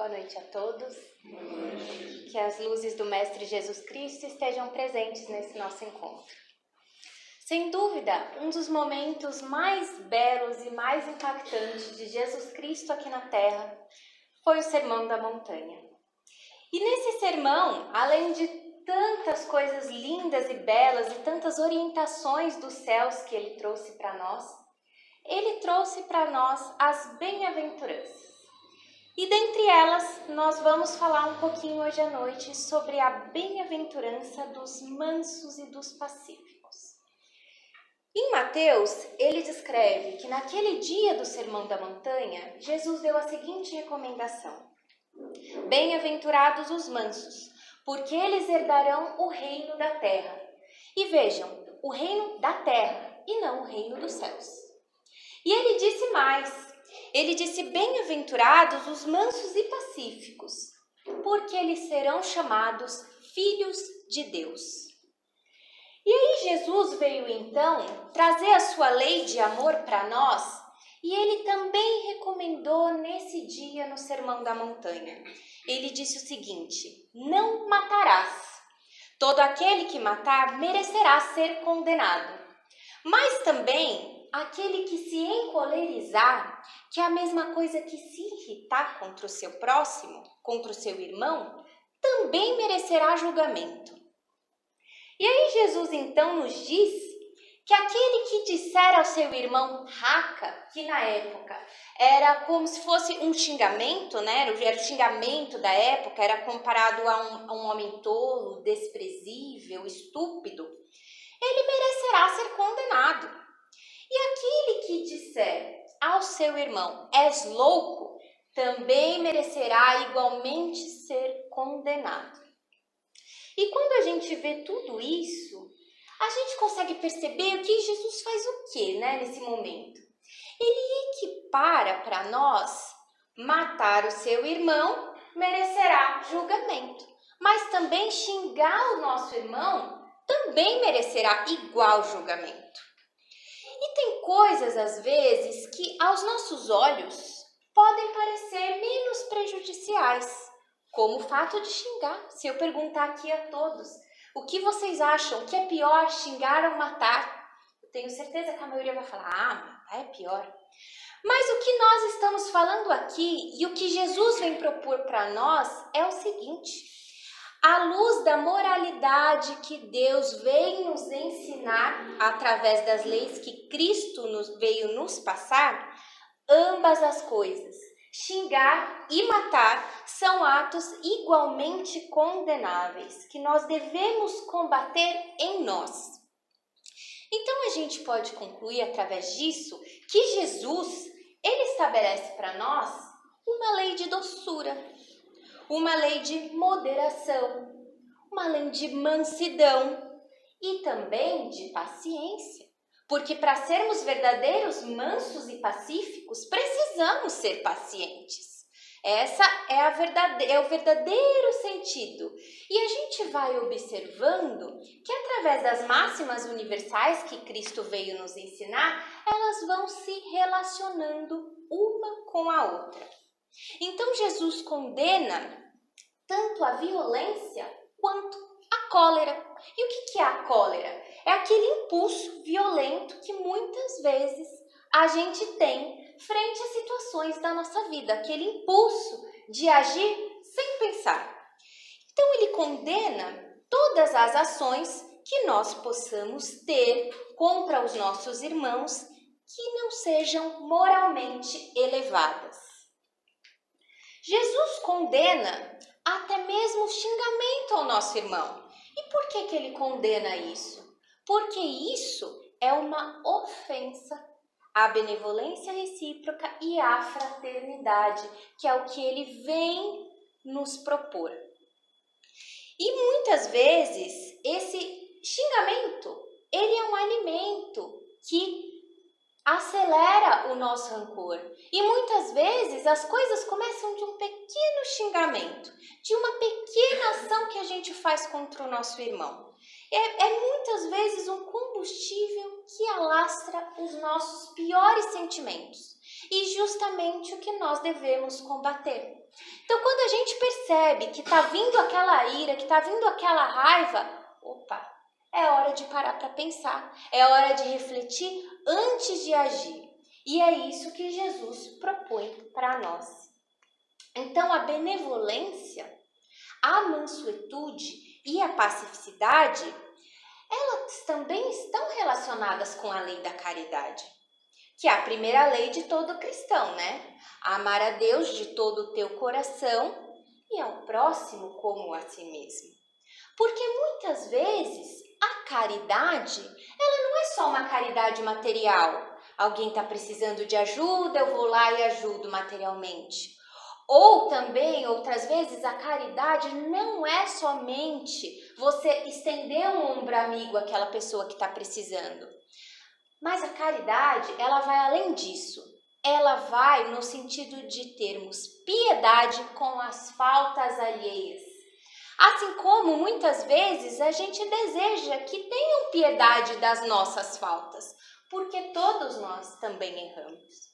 Boa noite a todos. Que as luzes do Mestre Jesus Cristo estejam presentes nesse nosso encontro. Sem dúvida, um dos momentos mais belos e mais impactantes de Jesus Cristo aqui na Terra foi o Sermão da Montanha. E nesse sermão, além de tantas coisas lindas e belas e tantas orientações dos céus que ele trouxe para nós, ele trouxe para nós as bem-aventuranças. E dentre elas, nós vamos falar um pouquinho hoje à noite sobre a bem-aventurança dos mansos e dos pacíficos. Em Mateus, ele descreve que naquele dia do Sermão da Montanha, Jesus deu a seguinte recomendação: Bem-aventurados os mansos, porque eles herdarão o reino da terra. E vejam, o reino da terra e não o reino dos céus. E ele disse mais. Ele disse, bem-aventurados os mansos e pacíficos, porque eles serão chamados filhos de Deus. E aí Jesus veio então trazer a sua lei de amor para nós, e ele também recomendou nesse dia no Sermão da Montanha. Ele disse o seguinte: não matarás. Todo aquele que matar merecerá ser condenado. Mas também aquele que se encolerizar, que é a mesma coisa que se irritar contra o seu próximo, contra o seu irmão, também merecerá julgamento. E aí Jesus então nos diz que aquele que disser ao seu irmão raca, que na época era como se fosse um xingamento, né? Era o xingamento da época, era comparado a um homem tolo, desprezível, estúpido, ele merecerá ser condenado. E aquele que disser ao seu irmão, és louco, também merecerá igualmente ser condenado. E quando a gente vê tudo isso, a gente consegue perceber que Jesus faz o quê, né, nesse momento? Ele equipara para nós, matar o seu irmão merecerá julgamento, mas também xingar o nosso irmão também merecerá igual julgamento. E tem coisas, às vezes, que aos nossos olhos podem parecer menos prejudiciais, como o fato de xingar. Se eu perguntar aqui a todos, o que vocês acham que é pior, xingar ou matar? Eu tenho certeza que a maioria vai falar, matar é pior. Mas o que nós estamos falando aqui e o que Jesus vem propor para nós é o seguinte: à luz da moralidade que Deus veio nos ensinar através das leis que Cristo veio nos passar, ambas as coisas, xingar e matar, são atos igualmente condenáveis, que nós devemos combater em nós. Então a gente pode concluir através disso que Jesus, ele estabelece para nós uma lei de doçura, uma lei de moderação, uma lei de mansidão e também de paciência. Porque para sermos verdadeiros mansos e pacíficos, precisamos ser pacientes. Essa é o verdadeiro sentido. E a gente vai observando que através das máximas universais que Cristo veio nos ensinar, elas vão se relacionando uma com a outra. Então Jesus condena tanto a violência quanto a cólera. E o que é a cólera? É aquele impulso violento que muitas vezes a gente tem frente a situações da nossa vida, aquele impulso de agir sem pensar. Então ele condena todas as ações que nós possamos ter contra os nossos irmãos que não sejam moralmente elevadas. Jesus condena até mesmo o xingamento ao nosso irmão. E por que ele condena isso? Porque isso é uma ofensa à benevolência recíproca e à fraternidade, que é o que ele vem nos propor. E muitas vezes esse xingamento, ele é um alimento que acelera o nosso rancor. E muitas vezes as coisas começam de um pequeno xingamento, de uma pequena ação que a gente faz contra o nosso irmão. É muitas vezes um combustível que alastra os nossos piores sentimentos. e justamente o que nós devemos combater. Então, quando a gente percebe que está vindo aquela ira, que está vindo aquela raiva, opa, é hora de parar para pensar, é hora de refletir antes de agir. E é isso que Jesus propõe para nós. Então, a benevolência, a mansuetude e a pacificidade, elas também estão relacionadas com a lei da caridade, que é a primeira lei de todo cristão, né? Amar a Deus de todo o teu coração e ao próximo como a si mesmo. Porque muitas vezes a caridade, ela não é só uma caridade material. Alguém está precisando de ajuda, eu vou lá e ajudo materialmente. Ou também, outras vezes, a caridade não é somente você estender um ombro amigo àquela pessoa que está precisando. Mas a caridade, ela vai além disso. Ela vai no sentido de termos piedade com as faltas alheias. Assim como muitas vezes a gente deseja que tenham piedade das nossas faltas, porque todos nós também erramos.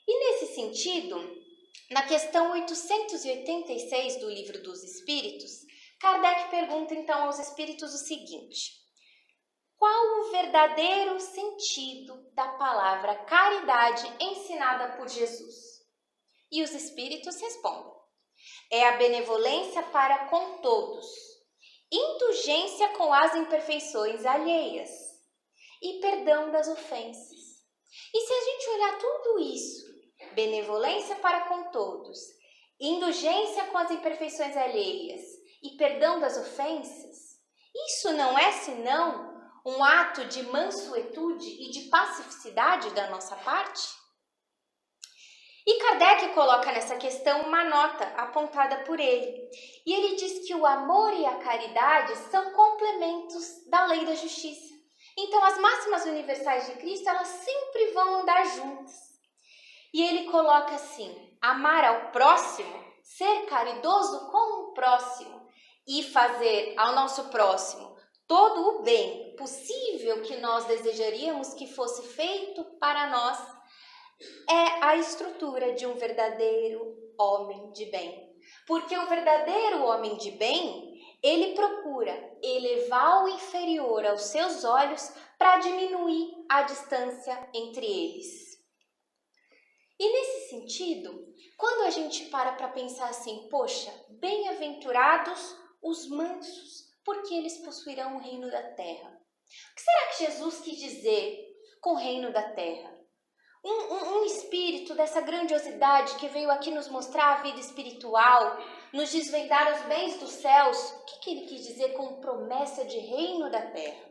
E nesse sentido, na questão 886 do Livro dos Espíritos, Kardec pergunta então aos espíritos o seguinte: qual o verdadeiro sentido da palavra caridade ensinada por Jesus? E os espíritos respondem: é a benevolência para com todos, indulgência com as imperfeições alheias e perdão das ofensas. E se a gente olhar tudo isso, benevolência para com todos, indulgência com as imperfeições alheias e perdão das ofensas, isso não é senão um ato de mansuetude e de pacificidade da nossa parte? E Kardec coloca nessa questão uma nota apontada por ele. E ele diz que o amor e a caridade são complementos da lei da justiça. Então, as máximas universais de Cristo, elas sempre vão andar juntas. E ele coloca assim: amar ao próximo, ser caridoso com o próximo e fazer ao nosso próximo todo o bem possível que nós desejaríamos que fosse feito para nós, é a estrutura de um verdadeiro homem de bem. Porque o verdadeiro homem de bem, ele procura elevar o inferior aos seus olhos para diminuir a distância entre eles. E nesse sentido, quando a gente para pensar assim, poxa, bem-aventurados os mansos, porque eles possuirão o reino da terra. O que será que Jesus quis dizer com o reino da terra? Um espírito dessa grandiosidade que veio aqui nos mostrar a vida espiritual, nos desvendar os bens dos céus, o que ele quis dizer com promessa de reino da terra?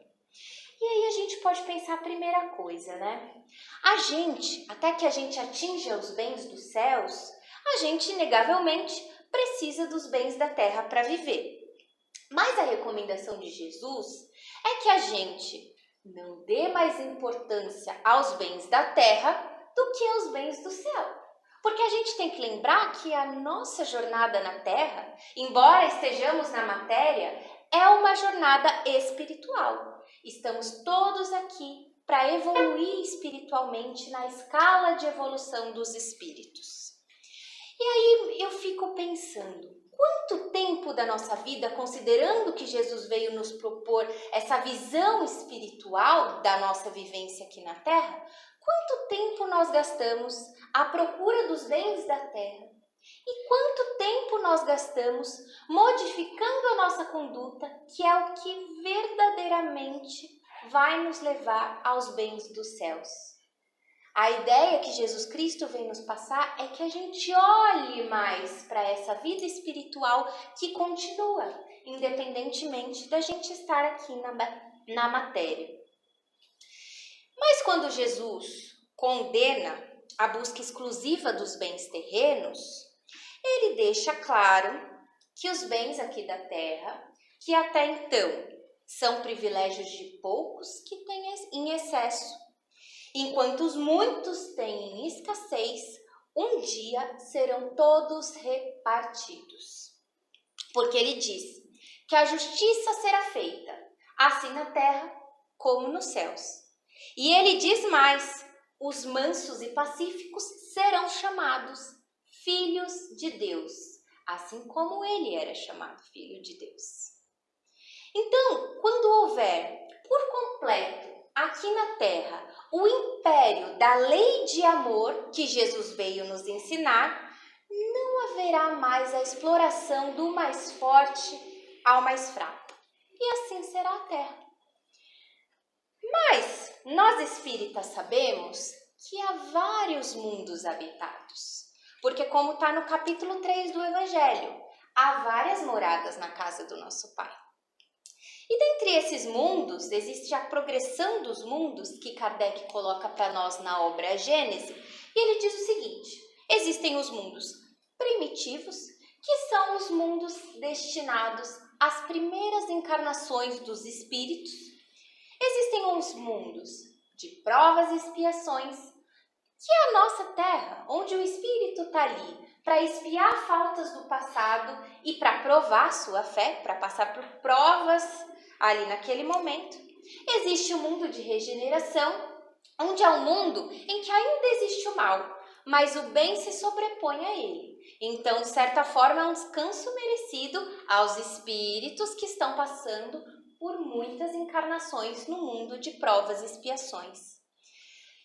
E aí a gente pode pensar a primeira coisa, né? A gente, até que a gente atinja os bens dos céus, a gente inegavelmente precisa dos bens da terra para viver. Mas a recomendação de Jesus é que a gente não dê mais importância aos bens da terra do que aos bens do céu. Porque a gente tem que lembrar que a nossa jornada na terra, embora estejamos na matéria, é uma jornada espiritual. Estamos todos aqui para evoluir espiritualmente na escala de evolução dos espíritos. E aí eu fico pensando, quanto tempo da nossa vida, considerando que Jesus veio nos propor essa visão espiritual da nossa vivência aqui na Terra, quanto tempo nós gastamos à procura dos bens da Terra? E quanto tempo nós gastamos modificando a nossa conduta, que é o que verdadeiramente vai nos levar aos bens dos céus? A ideia que Jesus Cristo vem nos passar é que a gente olhe mais para essa vida espiritual que continua, independentemente da gente estar aqui na matéria. Mas quando Jesus condena a busca exclusiva dos bens terrenos, ele deixa claro que os bens aqui da terra, que até então são privilégios de poucos que têm em excesso, enquanto os muitos têm em escassez, um dia serão todos repartidos. Porque ele diz que a justiça será feita, assim na terra como nos céus. E ele diz mais, os mansos e pacíficos serão chamados filhos de Deus, assim como ele era chamado filho de Deus. Então, quando houver por completo aqui na terra o império da lei de amor que Jesus veio nos ensinar, não haverá mais a exploração do mais forte ao mais fraco. E assim será a terra. Mas nós espíritas sabemos que há vários mundos habitados. Porque como está no capítulo 3 do Evangelho, há várias moradas na casa do nosso Pai. E dentre esses mundos, existe a progressão dos mundos que Kardec coloca para nós na obra Gênese. E ele diz o seguinte: existem os mundos primitivos, que são os mundos destinados às primeiras encarnações dos espíritos. Existem os mundos de provas e expiações, que é a nossa terra, onde o espírito está ali para expiar faltas do passado e para provar sua fé, para passar por provas ali naquele momento. Existe o mundo de regeneração, onde é um mundo em que ainda existe o mal, mas o bem se sobrepõe a ele. Então, de certa forma, é um descanso merecido aos espíritos que estão passando por muitas encarnações no mundo de provas e expiações.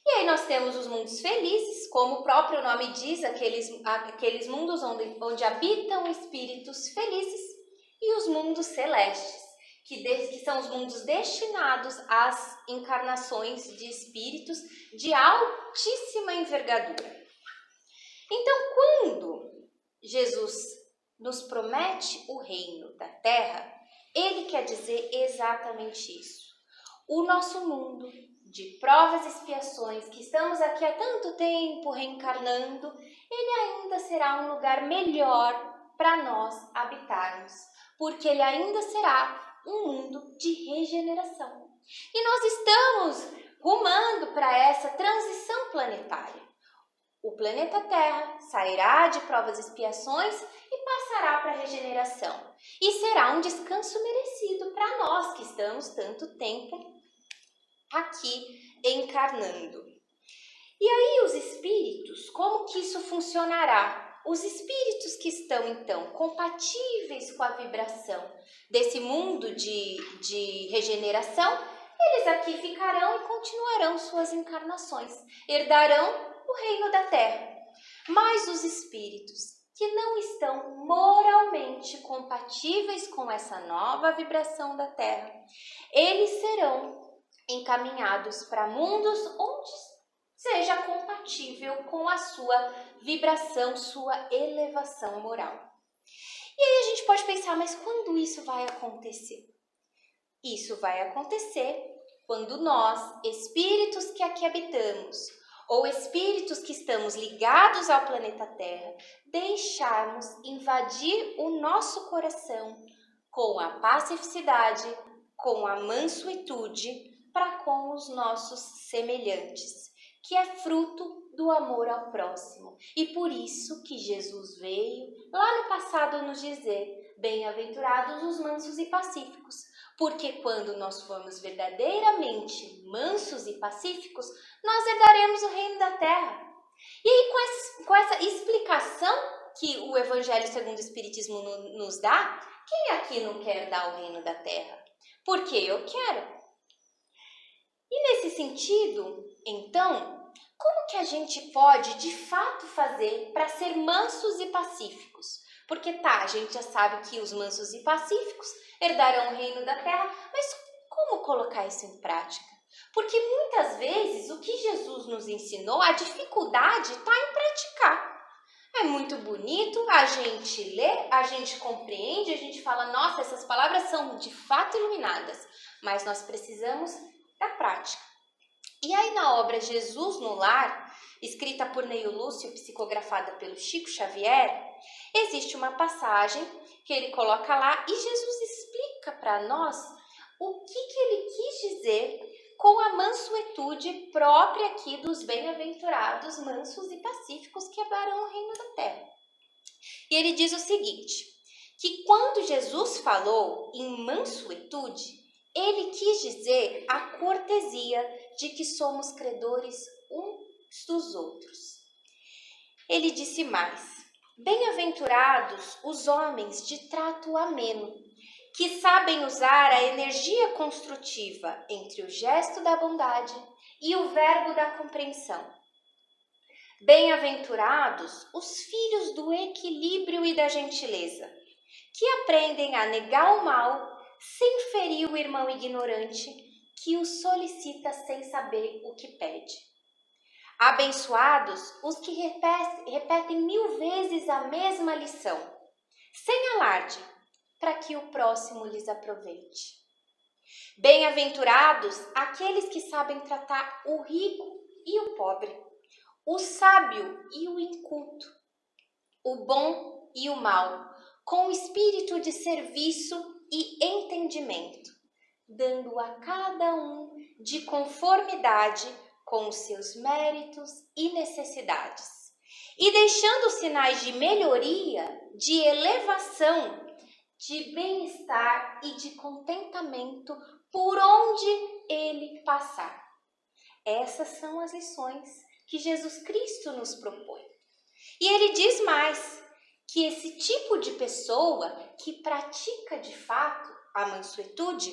E aí nós temos os mundos felizes, como o próprio nome diz, aqueles mundos onde habitam espíritos felizes, e os mundos celestes, que são os mundos destinados às encarnações de espíritos de altíssima envergadura. Então, quando Jesus nos promete o reino da terra, ele quer dizer exatamente isso. O nosso mundo de provas e expiações, que estamos aqui há tanto tempo reencarnando, ele ainda será um lugar melhor para nós habitarmos, porque ele ainda será um mundo de regeneração. E nós estamos rumando para essa transição planetária. O planeta Terra sairá de provas e expiações e passará para a regeneração. E será um descanso merecido para nós que estamos tanto tempo aqui encarnando. E aí os espíritos, como que isso funcionará? Os espíritos que estão então compatíveis com a vibração desse mundo de regeneração, eles aqui ficarão e continuarão suas encarnações, herdarão o reino da terra. Mas os espíritos que não estão moralmente compatíveis com essa nova vibração da terra, eles serão encaminhados para mundos onde seja compatível com a sua vibração, sua elevação moral. E aí a gente pode pensar, mas quando isso vai acontecer? Isso vai acontecer quando nós, espíritos que aqui habitamos, ou espíritos que estamos ligados ao planeta Terra, deixarmos invadir o nosso coração com a pacificidade, com a mansuetude, para com os nossos semelhantes, que é fruto do amor ao próximo. E por isso que Jesus veio lá no passado nos dizer: bem-aventurados os mansos e pacíficos, porque quando nós formos verdadeiramente mansos e pacíficos, nós herdaremos o reino da terra. E aí com essa explicação que o Evangelho segundo o Espiritismo nos dá, quem aqui não quer herdar o reino da terra? Porque eu quero. E nesse sentido, então, como que a gente pode de fato fazer para ser mansos e pacíficos? Porque a gente já sabe que os mansos e pacíficos herdarão o reino da terra, mas como colocar isso em prática? Porque muitas vezes o que Jesus nos ensinou, a dificuldade está em praticar. É muito bonito, a gente lê, a gente compreende, a gente fala, nossa, essas palavras são de fato iluminadas, mas nós precisamos da prática. E aí na obra Jesus no Lar, escrita por Neio Lúcio, psicografada pelo Chico Xavier, existe uma passagem que ele coloca lá e Jesus explica para nós o que ele quis dizer com a mansuetude própria aqui dos bem-aventurados mansos e pacíficos que herdarão o reino da terra. E ele diz o seguinte, que quando Jesus falou em mansuetude, ele quis dizer a cortesia de que somos credores um dos outros. Ele disse mais: bem-aventurados os homens de trato ameno, que sabem usar a energia construtiva entre o gesto da bondade e o verbo da compreensão. Bem-aventurados os filhos do equilíbrio e da gentileza, que aprendem a negar o mal sem ferir o irmão ignorante que o solicita sem saber o que pede. Abençoados os que repetem 1000 vezes a mesma lição, sem alarde, para que o próximo lhes aproveite. Bem-aventurados aqueles que sabem tratar o rico e o pobre, o sábio e o inculto, o bom e o mau, com espírito de serviço e entendimento, dando a cada um de conformidade com os seus méritos e necessidades, e deixando sinais de melhoria, de elevação, de bem-estar e de contentamento por onde ele passar. Essas são as lições que Jesus Cristo nos propõe. E ele diz mais, que esse tipo de pessoa que pratica de fato a mansuetude,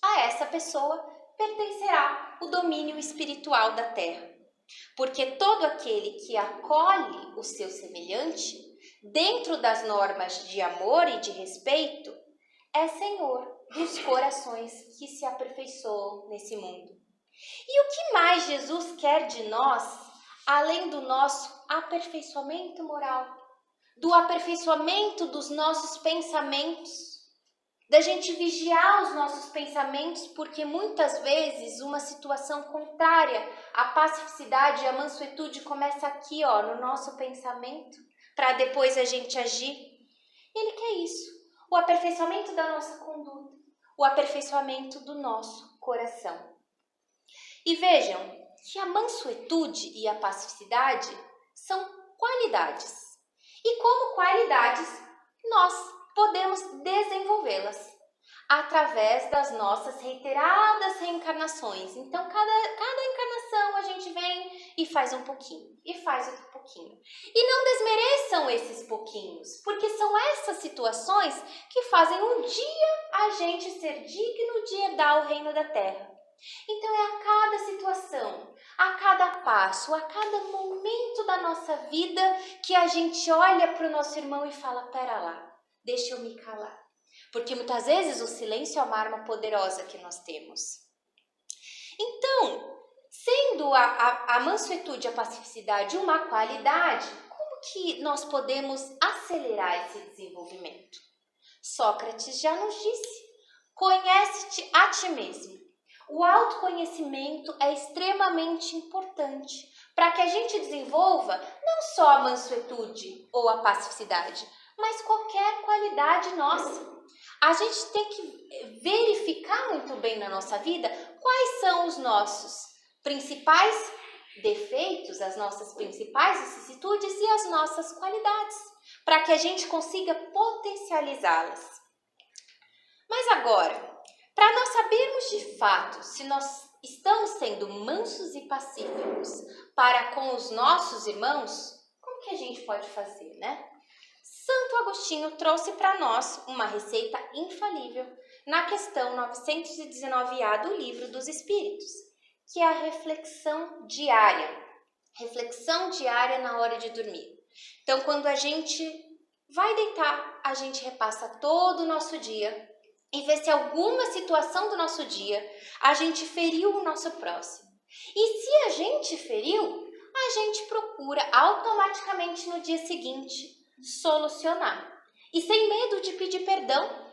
a essa pessoa pertencerá o domínio espiritual da terra. Porque todo aquele que acolhe o seu semelhante, dentro das normas de amor e de respeito, é senhor dos corações que se aperfeiçoam nesse mundo. E o que mais Jesus quer de nós, além do nosso aperfeiçoamento moral, do aperfeiçoamento dos nossos pensamentos, da gente vigiar os nossos pensamentos, porque muitas vezes uma situação contrária à pacificidade e à mansuetude começa aqui, no nosso pensamento, para depois a gente agir. Ele quer isso, o aperfeiçoamento da nossa conduta, o aperfeiçoamento do nosso coração. E vejam que a mansuetude e a pacificidade são qualidades. E como qualidades, nós podemos desenvolvê-las através das nossas reiteradas reencarnações. Então, cada encarnação a gente vem e faz um pouquinho, e faz outro pouquinho. E não desmereçam esses pouquinhos, porque são essas situações que fazem um dia a gente ser digno de herdar o reino da terra. Então é a cada situação, a cada passo, a cada momento da nossa vida que a gente olha para o nosso irmão e fala: pera lá, deixa eu me calar. Porque muitas vezes o silêncio é uma arma poderosa que nós temos. Então, sendo a mansuetude e a pacificidade uma qualidade, como que nós podemos acelerar esse desenvolvimento? Sócrates já nos disse: conhece-te a ti mesmo. O autoconhecimento é extremamente importante para que a gente desenvolva não só a mansuetude ou a pacificidade, mas qualquer qualidade nossa. A gente tem que verificar muito bem na nossa vida quais são os nossos principais defeitos, as nossas principais vicissitudes e as nossas qualidades, para que a gente consiga potencializá-las. Mas agora, para nós sabermos de fato se nós estamos sendo mansos e pacíficos para com os nossos irmãos, como que a gente pode fazer, né? Santo Agostinho trouxe para nós uma receita infalível na questão 919A do Livro dos Espíritos, que é a reflexão diária. Reflexão diária na hora de dormir. Então, quando a gente vai deitar, a gente repassa todo o nosso dia e vê se alguma situação do nosso dia a gente feriu o nosso próximo. E se a gente feriu, a gente procura automaticamente no dia seguinte solucionar. E sem medo de pedir perdão.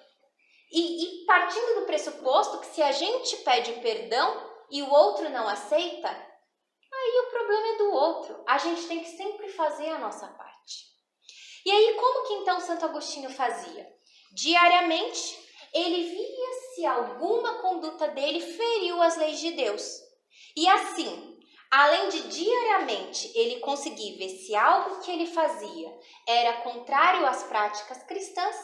E partindo do pressuposto que se a gente pede perdão e o outro não aceita, aí o problema é do outro. A gente tem que sempre fazer a nossa parte. E aí, como que então Santo Agostinho fazia? Diariamente, ele via se alguma conduta dele feriu as leis de Deus. E assim, além de diariamente ele conseguir ver se algo que ele fazia era contrário às práticas cristãs,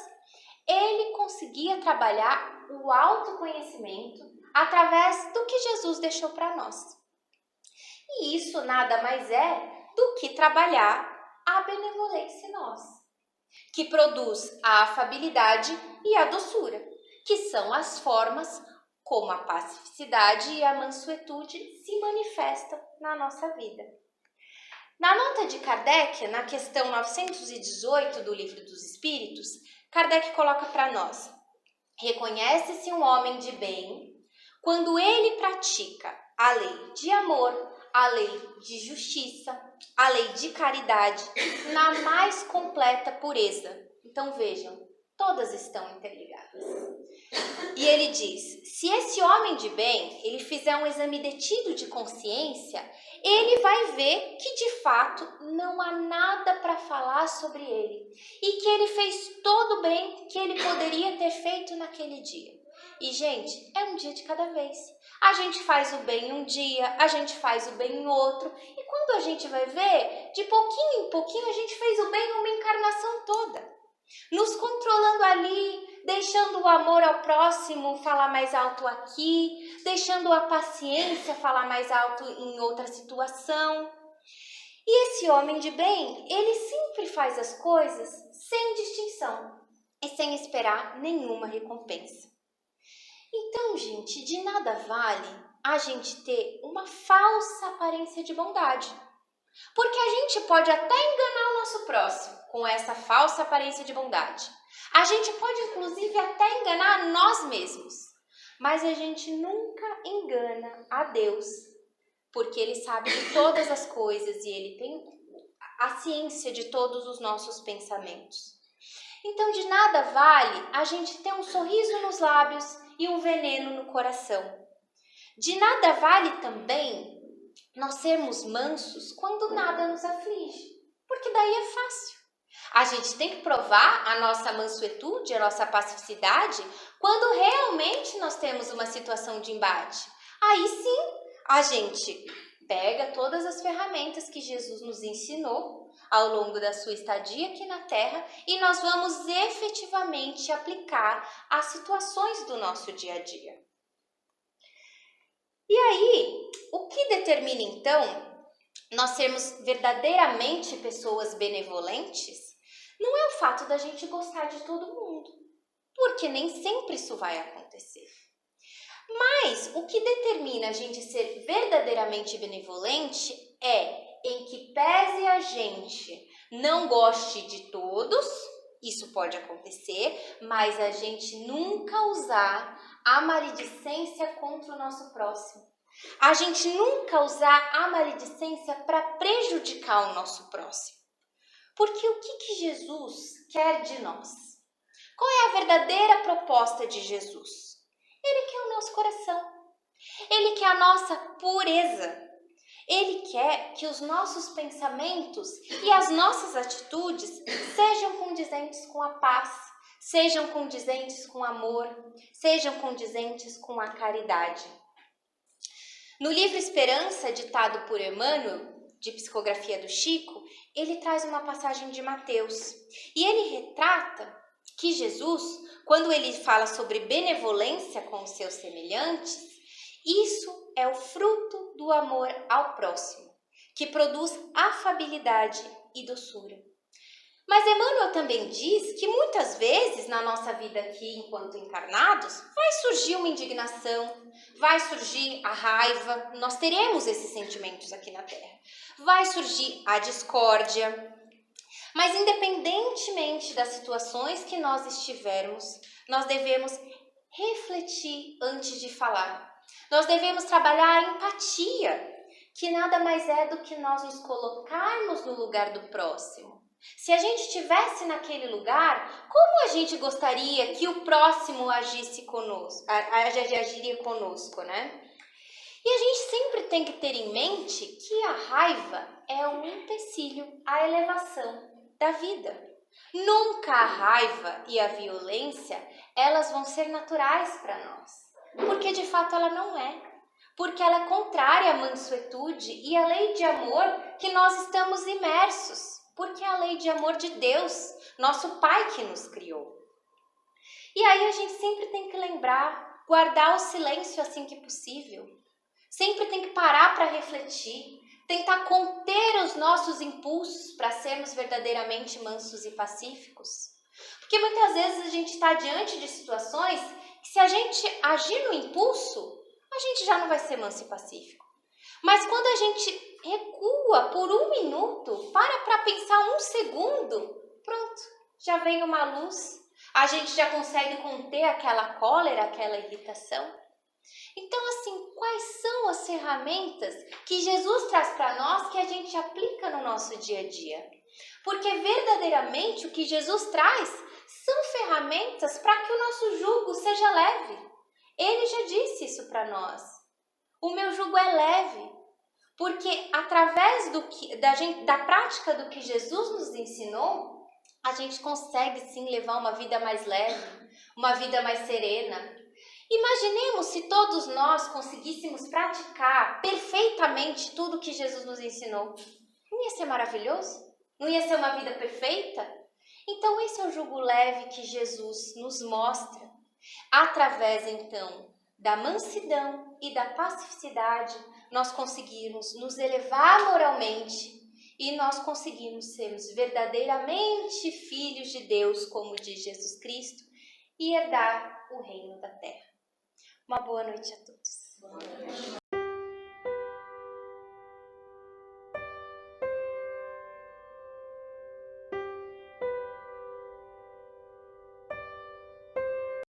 ele conseguia trabalhar o autoconhecimento através do que Jesus deixou para nós. E isso nada mais é do que trabalhar a benevolência em nós, que produz a afabilidade e a doçura, que são as formas como a pacificidade e a mansuetude se manifestam na nossa vida. Na nota de Kardec, na questão 918 do Livro dos Espíritos, Kardec coloca para nós: reconhece-se um homem de bem quando ele pratica a lei de amor, a lei de justiça, a lei de caridade na mais completa pureza. Então vejam, todas estão interligadas. E ele diz: se esse homem de bem, ele fizer um exame detido de consciência, ele vai ver que de fato não há nada para falar sobre ele e que ele fez todo o bem que ele poderia ter feito naquele dia. E gente, é um dia de cada vez. A gente faz o bem um dia, a gente faz o bem em outro, e quando a gente vai ver, de pouquinho em pouquinho a gente fez o bem uma encarnação toda. Nos controlando ali, deixando o amor ao próximo falar mais alto aqui, deixando a paciência falar mais alto em outra situação. E esse homem de bem, ele sempre faz as coisas sem distinção e sem esperar nenhuma recompensa. Então, gente, de nada vale a gente ter uma falsa aparência de bondade. Porque a gente pode até enganar o nosso próximo com essa falsa aparência de bondade. A gente pode, inclusive, até enganar nós mesmos. Mas a gente nunca engana a Deus, porque Ele sabe de todas as coisas e Ele tem a ciência de todos os nossos pensamentos. Então, de nada vale a gente ter um sorriso nos lábios e um veneno no coração. De nada vale também nós sermos mansos quando nada nos aflige, porque daí é fácil. A gente tem que provar a nossa mansuetude, a nossa pacificidade, quando realmente nós temos uma situação de embate. Aí sim, a gente pega todas as ferramentas que Jesus nos ensinou ao longo da sua estadia aqui na Terra e nós vamos efetivamente aplicar às situações do nosso dia a dia. E aí, o que determina então nós sermos verdadeiramente pessoas benevolentes não é o fato da gente gostar de todo mundo, porque nem sempre isso vai acontecer. Mas o que determina a gente ser verdadeiramente benevolente é em que pese a gente não goste de todos, isso pode acontecer, mas a gente nunca usar a maledicência contra o nosso próximo. A gente nunca usar a maledicência para prejudicar o nosso próximo. Porque o que Jesus quer de nós? Qual é a verdadeira proposta de Jesus? Ele quer o nosso coração. Ele quer a nossa pureza. Ele quer que os nossos pensamentos e as nossas atitudes sejam condizentes com a paz, sejam condizentes com o amor, sejam condizentes com a caridade. No livro Esperança, ditado por Emmanuel, de psicografia do Chico, ele traz uma passagem de Mateus. E ele retrata que Jesus, quando ele fala sobre benevolência com os seus semelhantes, isso é o fruto do amor ao próximo, que produz afabilidade e doçura. Mas Emmanuel também diz que muitas vezes na nossa vida aqui, enquanto encarnados, vai surgir uma indignação, vai surgir a raiva, nós teremos esses sentimentos aqui na Terra. Vai surgir a discórdia, mas independentemente das situações que nós estivermos, nós devemos refletir antes de falar. Nós devemos trabalhar a empatia, que nada mais é do que nós nos colocarmos no lugar do próximo. Se a gente estivesse naquele lugar, como a gente gostaria que o próximo agiria conosco, né? E a gente sempre tem que ter em mente que a raiva é um empecilho à elevação da vida. Nunca a raiva e a violência, elas vão ser naturais para nós, porque de fato ela não é. Porque ela é contrária à mansuetude e à lei de amor que nós estamos imersos. Porque é a lei de amor de Deus, nosso Pai que nos criou. E aí a gente sempre tem que lembrar, guardar o silêncio assim que possível. sempre tem que parar para refletir, tentar conter os nossos impulsos para sermos verdadeiramente mansos e pacíficos. Porque muitas vezes a gente está diante de situações que, se a gente agir no impulso, a gente já não vai ser manso e pacífico. Mas quando a gente recua por 1 minuto, para pensar 1 segundo, pronto, já vem uma luz, a gente já consegue conter aquela cólera, aquela irritação. Então, assim, quais são as ferramentas que Jesus traz para nós que a gente aplica no nosso dia a dia? Porque verdadeiramente o que Jesus traz são ferramentas para que o nosso jugo seja leve. Ele já disse isso para nós. O meu jugo é leve, porque através da prática do que Jesus nos ensinou, a gente consegue sim levar uma vida mais leve, uma vida mais serena. Imaginemos se todos nós conseguíssemos praticar perfeitamente tudo que Jesus nos ensinou. Não ia ser maravilhoso? Não ia ser uma vida perfeita? Então esse é o jugo leve que Jesus nos mostra. Através então da mansidão e da pacificidade, nós conseguimos nos elevar moralmente e nós conseguimos sermos verdadeiramente filhos de Deus, como diz Jesus Cristo, e herdar o reino da terra. Uma boa noite a todos.